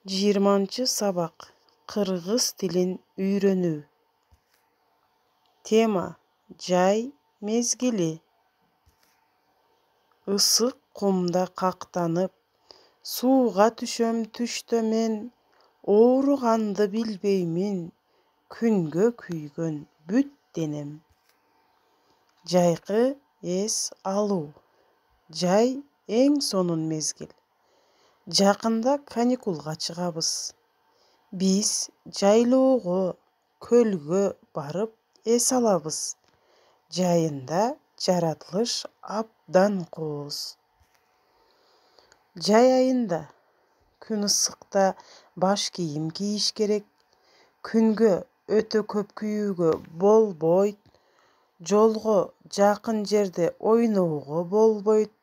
20-cı sabak Qırğız tilin үйрөнүү. Tema: jay mezgili. Isık kumda qaqtanıp, suuga düşöm түштө мен, ооруганды билбеймин, күнгө күйгөн бүт денем. Жайкы эс алуу. Жай эң сонун мезгил. Жакында каникулга чыгабыз. Биз жайлоого, көлгө барып эс алабыз. Жайында жаратылыш абдан кооз. Жай айында күн ысыкта баш кийим кийиш керек. Күнгө өтө көп күйүүгө болбойт. Жолго жакын жерде ойноого болбойт.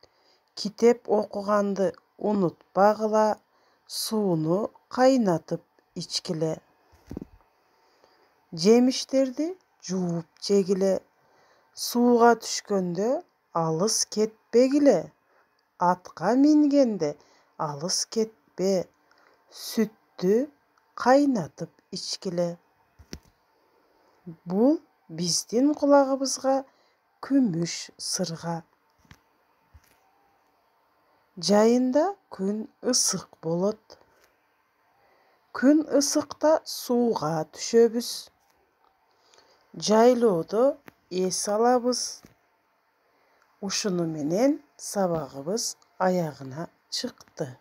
Китеп окуганды унутпагыла, сууну кайнатып ичкиле. Жемиштерди жууп жегиле. Сууга түшкөндө алыс кетпегиле. Атка мингенде алыс кетпе. Сүттү кайнатып ичкиле. Бул биздин кулагыбызга күмүш сырга. Жайында күн ысык болот. Күн ысыкта сууга түшөбүз. Жайлоодо эс алабыз. Ушуну менен сабагыбыз аягына чыкты.